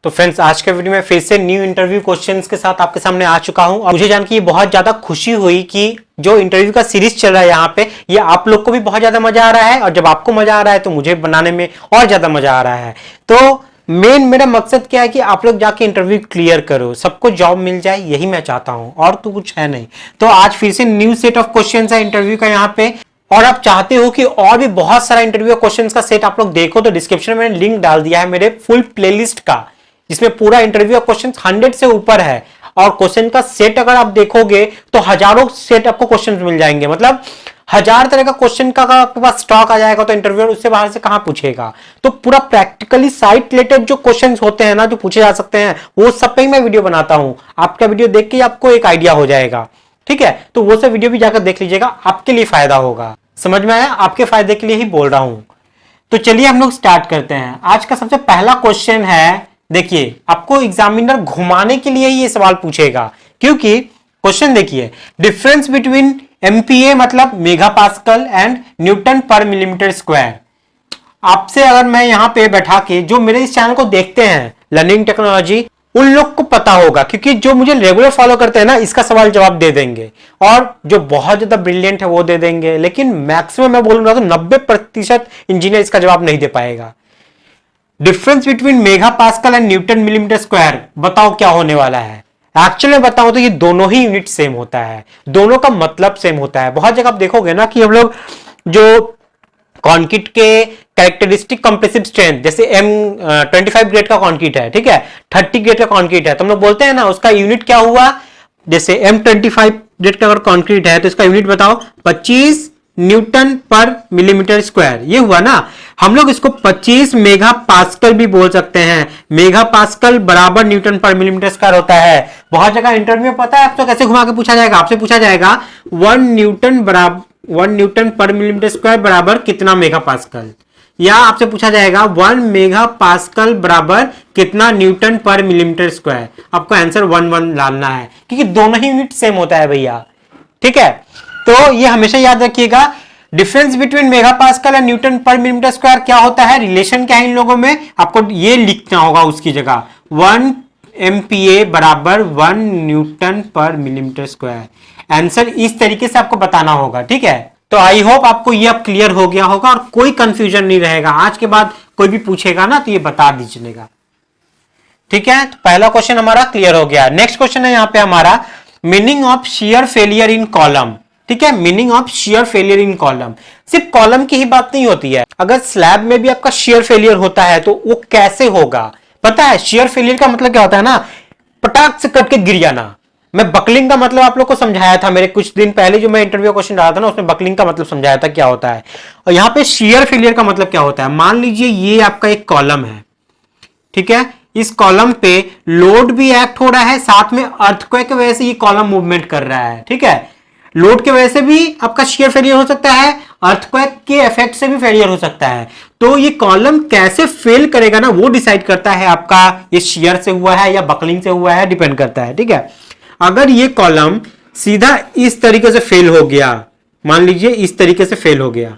तो फ्रेंड्स, आज के वीडियो में फिर से न्यू इंटरव्यू क्वेश्चंस के साथ आपके सामने आ चुका हूं और मुझे जान के बहुत ज्यादा खुशी हुई कि जो इंटरव्यू का सीरीज चल रहा है यहाँ पे, ये आप लोग को भी बहुत ज्यादा मजा आ रहा है और जब आपको मजा आ रहा है तो मुझे बनाने में और ज्यादा मजा आ रहा है। तो मेन मेरा मकसद क्या है कि आप लोग जाके इंटरव्यू क्लियर करो, सबको जॉब मिल जाए, यही मैं चाहता हूं, और तो कुछ है नहीं। तो आज फिर से न्यू सेट ऑफ क्वेश्चंस है इंटरव्यू का यहाँ पे, और आप चाहते हो कि और भी बहुत सारा इंटरव्यू क्वेश्चंस का सेट आप लोग देखो तो डिस्क्रिप्शन में लिंक डाल दिया है मेरे फुल प्लेलिस्ट का, जिसमें पूरा इंटरव्यू क्वेश्चन 100 से ऊपर है। और क्वेश्चन का सेट अगर आप देखोगे तो हजारों सेट आपको क्वेश्चन मिल जाएंगे, मतलब 1000 तरह का क्वेश्चन का आपके पास स्टॉक आ जाएगा। तो इंटरव्यूअर उससे बाहर से कहां पूछेगा। तो पूरा प्रैक्टिकली साइट रिलेटेड जो क्वेश्चंस होते हैं ना, जो पूछे जा सकते हैं, वो सब पे ही मैं वीडियो बनाता हूं। आपका वीडियो देख के आपको एक आइडिया हो जाएगा, ठीक है। तो वो सब वीडियो भी जाकर देख लीजिएगा, आपके लिए फायदा होगा। समझ में आया? आपके फायदे के लिए ही बोल रहा हूं। तो चलिए हम लोग स्टार्ट करते हैं। आज का सबसे पहला क्वेश्चन है, देखिए आपको एग्जामिनर घुमाने के लिए ही ये सवाल पूछेगा, क्योंकि क्वेश्चन देखिए, डिफरेंस बिटवीन एमपीए मतलब मेगा पास्कल एंड न्यूटन पर मिलीमीटर स्क्वायर। आपसे अगर मैं यहां पे बैठा के, जो मेरे इस चैनल को देखते हैं लर्निंग टेक्नोलॉजी, उन लोग को पता होगा, क्योंकि जो मुझे रेगुलर फॉलो करते हैं ना, इसका सवाल जवाब दे देंगे, और जो बहुत ज्यादा ब्रिलियंट है वो दे देंगे, लेकिन मैक्सिमम मैं बोलूंगा तो 90% इंजीनियर इसका जवाब नहीं दे पाएगा। Difference between mega pascal and Newton millimetre square, बताओ क्या होने वाला है। एक्चुअली में बताऊं तो ये दोनों ही यूनिट सेम होता है, दोनों का मतलब सेम होता है। बहुत जगह आप देखोगे ना कि हम लोग जो कॉन्क्रीट के कैरेक्टरिस्टिक कंप्रेसिव स्ट्रेंथ, जैसे M25 ग्रेड का कॉन्क्रीट है, ठीक है, 30 ग्रेड का कॉन्क्रीट है, तो हम लोग बोलते हैं ना उसका यूनिट क्या हुआ। जैसे M25 ग्रेड का अगर कॉन्क्रीट है तो इसका यूनिट बताओ 25 न्यूटन पर मिलीमीटर स्क्वायर, ये हुआ ना। हम लोग इसको 25 मेगा पास्कल भी बोल सकते हैं। मेगा पास्कल बराबर न्यूटन पर मिलीमीटर स्क्वायर होता है। बहुत जगह इंटरव्यू में पता है आपको कैसे घुमा के पूछा जाएगा, आपसे पूछा जाएगा 1 न्यूटन पर मिलीमीटर स्क्वायर बराबर कितना मेगा पास्कल, या आपसे पूछा जाएगा 1 मेगा पास्कल बराबर कितना न्यूटन पर मिलीमीटर स्क्वायर। आपको आंसर 1 डालना है, क्योंकि दोनों ही यूनिट सेम होता है भैया, ठीक है। तो ये हमेशा याद रखिएगा, difference between mega pascal and Newton पर मिलीमीटर स्क्वायर क्या होता है, रिलेशन क्या है इन लोगों में, आपको ये लिखना होगा उसकी जगह 1 एमपीए बराबर 1 न्यूटन पर मिलीमीटर स्क्वायर। आंसर इस तरीके से आपको बताना होगा, ठीक है। तो आई होप आपको ये अब क्लियर हो गया होगा और कोई कंफ्यूजन नहीं रहेगा। आज के बाद कोई भी पूछेगा ना तो ये बता दीजिएगा, ठीक है। तो पहला क्वेश्चन हमारा क्लियर हो गया। नेक्स्ट क्वेश्चन है यहाँ पे हमारा, meaning of shear failure in column, ठीक है। Meaning of shear failure in column, सिर्फ कॉलम की ही बात नहीं होती है। अगर स्लैब में भी आपका शियर फेलियर होता है तो वो कैसे होगा पता है। शियर फेलियर का मतलब क्या होता है ना, पटाख से कट के गिर जाना। मैं बकलिंग का मतलब आप लोग को समझाया था मेरे कुछ दिन पहले, जो मैं इंटरव्यू क्वेश्चन डाला था ना, उसमें बकलिंग का मतलब समझाया था क्या होता है। और यहां पे शियर फेलियर का मतलब क्या होता है, मान लीजिए ये आपका एक कॉलम है, ठीक है। इस कॉलम पे लोड भी एक्ट हो रहा है, साथ में अर्थक्वेक की वजह से ये कॉलम मूवमेंट कर रहा है, ठीक है। लोड की वजह से भी आपका शियर फेलियर हो सकता है, अर्थक्वेक के इफेक्ट से भी फेलियर हो सकता है। तो ये कॉलम कैसे फेल करेगा ना, वो डिसाइड करता है आपका ये शियर से हुआ है या बकलिंग से हुआ है, डिपेंड करता है, ठीक है। अगर ये कॉलम सीधा इस तरीके से फेल हो गया, मान लीजिए इस तरीके से फेल हो गया,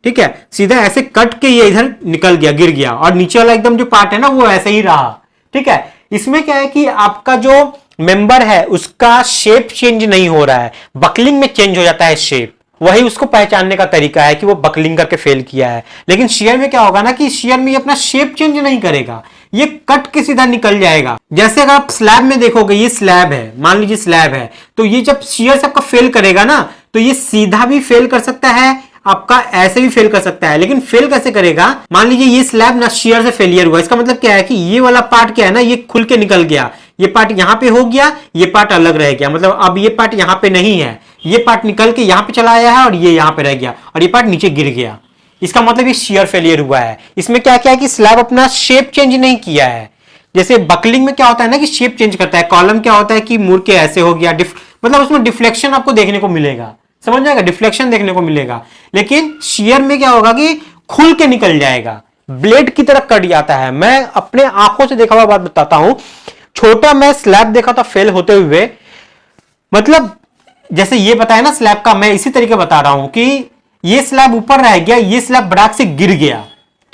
ठीक है, सीधा ऐसे कट के ये इधर निकल गया, गिर गया, और नीचे वाला एकदम जो पार्ट है ना वो ऐसे ही रहा, ठीक है। इसमें क्या है कि आपका जो मेंबर है उसका शेप चेंज नहीं हो रहा है, बकलिंग में चेंज हो जाता है शेप। वही उसको पहचानने का तरीका है कि वो बकलिंग करके फेल किया है। लेकिन शियर में क्या होगा ना कि शियर में ये अपना शेप चेंज नहीं करेगा, ये कट के सीधा निकल जाएगा। जैसे अगर आप स्लैब में देखोगे, ये स्लैब है, मान लीजिए स्लैब है, तो ये जब शियर से आपका फेल करेगा ना, तो ये सीधा भी फेल कर सकता है, आपका ऐसे भी फेल कर सकता है। लेकिन फेल कैसे करेगा, मान लीजिए ये स्लैब ना शियर से फेलियर हुआ, इसका मतलब क्या है कि ये वाला पार्ट क्या है ना, ये खुल के निकल गया, ये पार्ट यहां पे हो गया, ये पार्ट अलग रह गया, मतलब अब ये पार्ट यहां पे नहीं है, ये पार्ट निकल के यहां पे चला आया है और ये यहां पे रह गया, और ये पार्ट नीचे गिर गया। इसका मतलब ये शियर फेलियर हुआ है। इसमें क्या क्या है कि स्लैब अपना शेप चेंज नहीं किया है। जैसे बकलिंग में क्या होता है ना कि शेप चेंज करता है, कॉलम क्या होता है कि मुड़ के ऐसे हो गया, मतलब उसमें डिफ्लेक्शन आपको देखने को मिलेगा, समझ जाएगा, डिफ्लेक्शन देखने को मिलेगा। लेकिन शियर में क्या होगा कि खुल के निकल जाएगा, ब्लेड की तरह कट जाता है। मैं अपने आंखों से देखा हुआ बात बताता हूं, छोटा मैं स्लैब देखा था फेल होते हुए, मतलब जैसे ये बताया ना स्लैब का, मैं इसी तरीके बता रहा हूं कि ये स्लैब ऊपर रह गया, ये स्लैब बराक से गिर गया,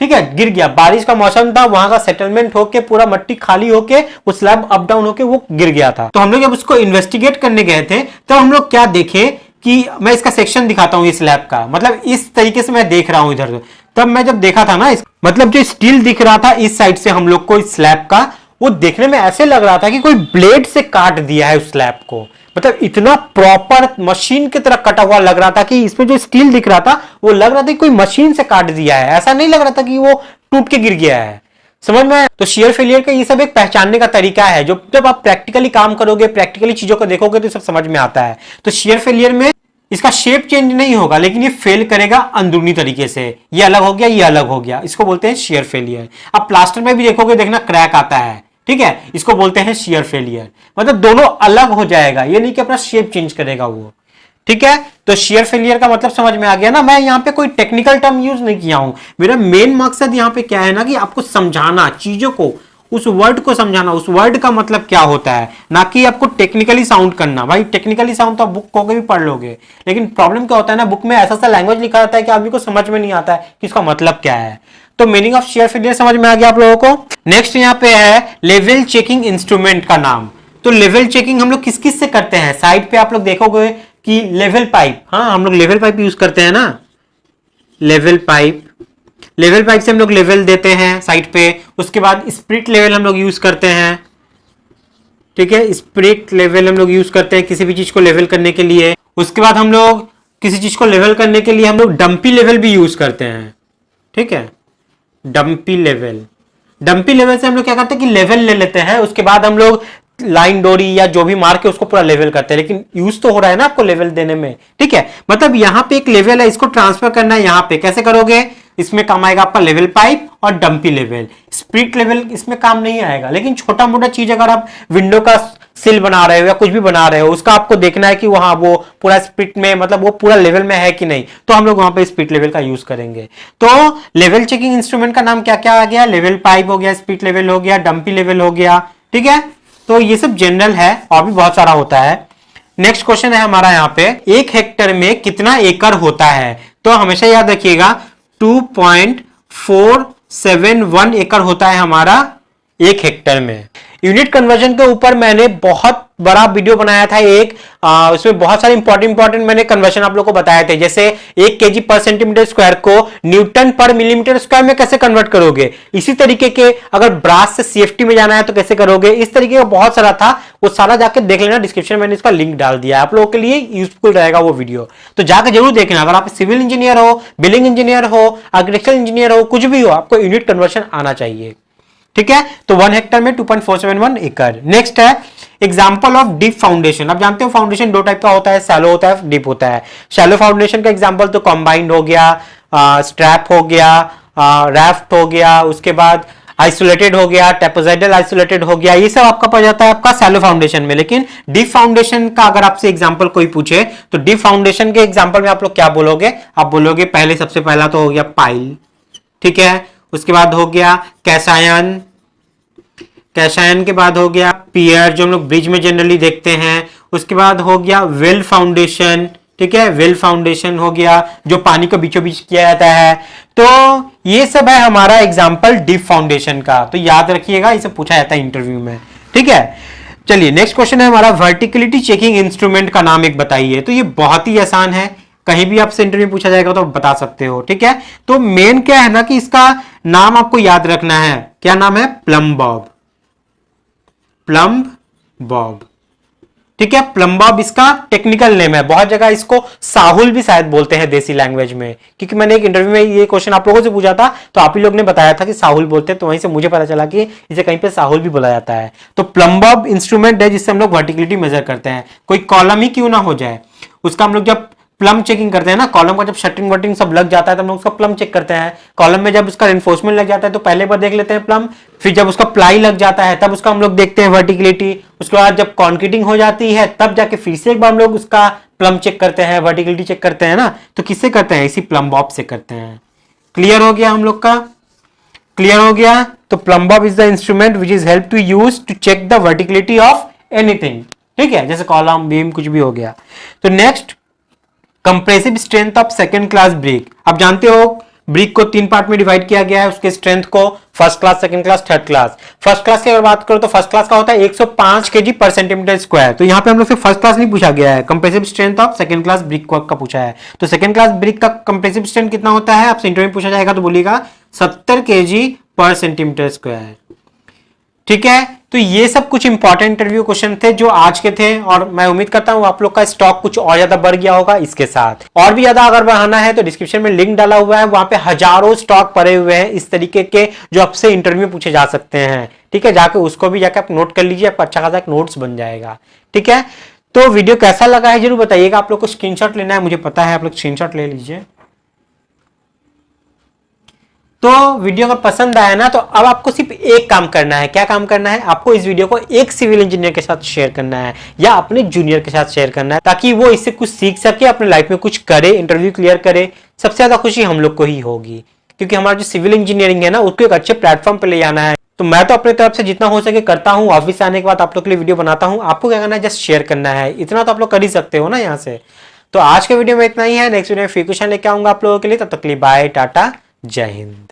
ठीक है, गिर गया, बारिश का मौसम था, वहां का सेटलमेंट होके पूरा मट्टी खाली होके वो स्लैब अप डाउन होके वो गिर गया था। तो हम लोग जब उसको इन्वेस्टिगेट करने गए थे तो हम लोग क्या देखे कि मैं इसका सेक्शन दिखाता हूं इस स्लैब का, मतलब इस तरीके से मैं देख रहा हूं इधर। तब मैं जब देखा था ना, मतलब जो स्टील दिख रहा था इस साइड से हम लोग को इस स्लैब का, वो देखने में ऐसे लग रहा था कि कोई ब्लेड से काट दिया है उस स्लैब को। मतलब इतना प्रॉपर मशीन की तरह कटा हुआ लग रहा था कि इसमें जो स्टील दिख रहा था वो लग रहा था कि कोई मशीन से काट दिया है, ऐसा नहीं लग रहा था कि वो टूट के गिर गया है। समझ में? तो शेयर फेलियर का ये सब एक पहचानने का तरीका है, जो जब आप प्रैक्टिकली काम करोगे, प्रैक्टिकली चीजों को देखोगे तो सब समझ में आता है। तो शेयर फेलियर में इसका शेप चेंज नहीं होगा, लेकिन ये फेल करेगा अंदरूनी तरीके से। ये अलग हो गया, ये अलग हो गया, इसको बोलते हैं शेयर फेलियर। अब प्लास्टर में भी देखोगे, देखना क्रैक आता है, ठीक है, इसको बोलते हैं शेयर फेलियर। मतलब दोनों अलग हो जाएगा, ये नहीं कि अपना शेप चेंज करेगा वो, ठीक है। तो शेयर फेलियर का मतलब समझ में आ गया ना। मैं यहां पे कोई टेक्निकल टर्म यूज नहीं किया हूं, मेरा मेन मकसद यहां पे क्या है ना कि आपको समझाना, चीजों को, उस वर्ड को समझाना, उस वर्ड का मतलब क्या होता है, ना कि आपको टेक्निकली साउंड करना। भाई टेक्निकली साउंड तो आप बुक को भी पढ़ लोगे, लेकिन प्रॉब्लम क्या होता है ना, बुक में ऐसा सा लैंग्वेज लिखा रहता है कि आदमी को समझ में नहीं आता है कि इसका मतलब क्या है। तो मीनिंग ऑफ शेयर फेलियर समझ में आ गया आप लोगों को। नेक्स्ट यहाँ पे है लेवल चेकिंग इंस्ट्रूमेंट का नाम। तो लेवल चेकिंग हम लोग किस किस से करते हैं, साइड पे आप लोग देखोगे कि लेवल पाइप, हाँ हम लोग लेवल पाइप यूज करते हैं ना, लेवल पाइप, लेवल पाइप से हम लोग लेवल देते हैं साइड पे। उसके बाद स्प्रिट लेवल हम लोग यूज करते हैं, ठीक है, स्प्रिट लेवल हम लोग यूज करते हैं किसी भी चीज को लेवल करने के लिए। उसके बाद हम लोग किसी चीज को लेवल करने के लिए हम लोग डंपी लेवल भी यूज करते हैं, ठीक है, डंपी लेवल। डंपी लेवल से हम लोग क्या करते हैं कि लेवल ले लेते हैं, उसके बाद हम लोग लाइन डोरी या जो भी मार के उसको पूरा लेवल करते हैं, लेकिन यूज तो हो रहा है ना आपको लेवल देने में, ठीक है। मतलब यहाँ पे एक लेवल है, इसको ट्रांसफर करना है यहाँ पे, कैसे करोगे, इसमें काम आएगा आपका लेवल पाइप और डंपी लेवल। स्प्रिट लेवल इसमें काम नहीं आएगा, लेकिन छोटा मोटा चीज अगर आप विंडो का सिल बना रहे हो या कुछ भी बना रहे हो, उसका आपको देखना है कि वहां वो पूरा स्प्रिट में, मतलब वो पूरा लेवल में है कि नहीं, तो हम लोग वहां पे स्प्रिट लेवल का यूज करेंगे। तो लेवल चेकिंग इंस्ट्रूमेंट का नाम क्या क्या आ गया, लेवल पाइप हो गया, स्प्रिट लेवल हो गया, डंपी लेवल हो गया, ठीक है। तो ये सब जनरल है, और भी बहुत सारा होता है। नेक्स्ट क्वेश्चन है हमारा यहाँ पे, 1 हेक्टेयर में कितना एकड़ होता है। तो हमेशा याद रखिएगा 2.471 एकड़ होता है हमारा 1 हेक्टेयर में। यूनिट कन्वर्जन के ऊपर मैंने बहुत बड़ा वीडियो बनाया था एक, उसमें बहुत सारे इंपॉर्टेंट मैंने कन्वर्जन आप लोग को बताए थे, जैसे 1 केजी पर सेंटीमीटर स्क्वायर को न्यूटन पर मिलीमीटर स्क्वायर में कैसे कन्वर्ट करोगे, इसी तरीके के अगर ब्रास से सीएफटी में जाना है तो कैसे करोगे, इस तरीके का बहुत सारा था, वो सारा जाके देख लेना, डिस्क्रिप्शन में मैंने इसका लिंक डाल दिया है, आप लोगों के लिए यूजफुल रहेगा वो वीडियो, तो जाकर जरूर देखना। अगर आप सिविल इंजीनियर हो, बिल्डिंग इंजीनियर हो, आर्किटेक्चरल इंजीनियर हो, कुछ भी हो, आपको यूनिट कन्वर्जन आना चाहिए, ठीक है। तो 1 हेक्टेयर में 2.471 एकड़। नेक्स्ट है एग्जांपल ऑफ डीप फाउंडेशन। आप जानते हो फाउंडेशन 2 टाइप का होता है, शैलो होता है, डीप होता है। शैलो फाउंडेशन का एग्जांपल तो कंबाइंड हो गया, स्ट्रैप हो गया, राफ्ट हो गया, उसके बाद आइसोलेटेड हो गया, टेपोजाइडल आइसोलेटेड हो गया, ये सब आपका पड़ जाता है आपका शैलो फाउंडेशन में। लेकिन डीप फाउंडेशन का अगर आपसे एग्जांपल कोई पूछे तो डीप फाउंडेशन के एग्जांपल में आप लोग क्या बोलोगे, आप बोलोगे पहले, सबसे पहला तो हो गया पाइल, ठीक है, उसके बाद हो गया कैशायन, कैशायन के बाद हो गया पियर जो हम लोग ब्रिज में जनरली देखते हैं, उसके बाद हो गया वेल फाउंडेशन, ठीक है, वेल फाउंडेशन हो गया जो पानी को बीचों बीच किया जाता है। तो ये सब है हमारा एग्जांपल डीप फाउंडेशन का, तो याद रखिएगा, इसे पूछा जाता है इंटरव्यू में, ठीक है। चलिए नेक्स्ट क्वेश्चन है हमारा, वर्टिकलिटी चेकिंग इंस्ट्रूमेंट का नाम एक बताइए। तो ये बहुत ही आसान है, कहीं भी आपसे इंटरव्यू पूछा जाएगा तो बता सकते हो, ठीक है। तो मेन क्या है ना कि इसका नाम आपको याद रखना है, क्या नाम है, प्लम बॉब, प्लम बॉब, ठीक है। प्लम बॉब इसका टेक्निकल नेम है, बहुत जगह इसको साहुल भी शायद बोलते हैं देसी लैंग्वेज में, क्योंकि मैंने एक इंटरव्यू में ये क्वेश्चन आप लोगों से पूछा था तो आप ही लोग ने बताया था कि साहुल बोलते हैं, तो वहीं से मुझे पता चला कि इसे कहीं पे साहुल भी बोला जाता है। तो प्लम बॉब इंस्ट्रूमेंट है जिससे हम लोग वर्टिकलिटी मेजर करते हैं, कोई कॉलम ही क्यों ना हो जाए, उसका हम लोग जब प्लम चेकिंग करते हैं ना, कॉलम का जब शटरिंग वटरिंग सब लग जाता है तो हम लोग उसका प्लम चेक करते हैं। कॉलम में जब उसका रेनफोर्समेंट लग जाता है तो पहले बार देख लेते हैं प्लम, फिर जब उसका प्लाई लग जाता है तब उसका हम लोग देखते हैं वर्टिकलिटी, उसके बाद जब कॉन्क्रीटिंग हो जाती है तब जाके फिर से एक बार हम लोग उसका प्लम चेक करते हैं, वर्टिकलिटी चेक करते हैं ना। तो किससे करते हैं, इसी प्लम बॉब से करते हैं। क्लियर हो गया हम लोग का, क्लियर हो गया। तो plumb bob is the instrument which is help to use to check the verticality of anything, ठीक है, जैसे कॉलम बीम कुछ भी हो गया। तो next compressive strength of second class brick. आप जानते हो ब्रिक को 3 पार्ट में डिवाइड किया गया है, उसके स्ट्रेंथ को first class, second class, third class. First class की अगर बात करो तो फर्स्ट क्लास का होता है 105 kg पर सेंटीमीटर स्क्वायर। तो यहाँ पे हम लोग से फर्स्ट क्लास नहीं पूछा गया है, compressive strength of second class brick का पूछा है। तो सेकंड क्लास ब्रिक का कंप्रेसिव स्ट्रेंथ कितना होता है, आपसे इंटरव्यू में पूछा जाएगा तो बोलिएगा 70 kg पर सेंटीमीटर स्क्वायर। ठीक है, तो ये सब कुछ इंपॉर्टेंट इंटरव्यू क्वेश्चन थे जो आज के थे, और मैं उम्मीद करता हूं आप लोग का स्टॉक कुछ और ज्यादा बढ़ गया होगा इसके साथ। और भी ज्यादा अगर बढ़ाना है तो डिस्क्रिप्शन में लिंक डाला हुआ है, वहां पे हजारों स्टॉक पड़े हुए हैं इस तरीके के जो आपसे इंटरव्यू पूछे जा सकते हैं। ठीक है, जाके उसको भी जाके आप नोट कर लीजिए, आपका अच्छा खासा नोट्स बन जाएगा। ठीक है, तो वीडियो कैसा लगा है जरूर बताइएगा। आप लोग को स्क्रीनशॉट लेना है, मुझे पता है, आप लोग स्क्रीनशॉट ले लीजिए। तो वीडियो अगर पसंद आया ना तो अब आपको सिर्फ एक काम करना है। क्या काम करना है, आपको इस वीडियो को एक सिविल इंजीनियर के साथ शेयर करना है या अपने जूनियर के साथ शेयर करना है, ताकि वो इससे कुछ सीख सके, अपने लाइफ में कुछ करे, इंटरव्यू क्लियर करे। सबसे ज्यादा खुशी हम लोग को ही होगी, क्योंकि हमारा जो सिविल इंजीनियरिंग है ना उसको एक अच्छे प्लेटफॉर्म पे ले जाना है। तो मैं तो अपनी तरफ से जितना हो सके करता हूँ, ऑफिस आने के बाद आप लोग के लिए वीडियो बनाता हूँ। आपको क्या करना है, जस्ट शेयर करना है, इतना तो आप लोग कर ही सकते हो ना यहाँ से। तो आज के वीडियो में इतना ही है, नेक्स्ट वीडियो में फिर क्वेश्चन लेके आऊंगा आप लोगों के लिए। तब तक के लिए बाय, टाटा, जय हिंद।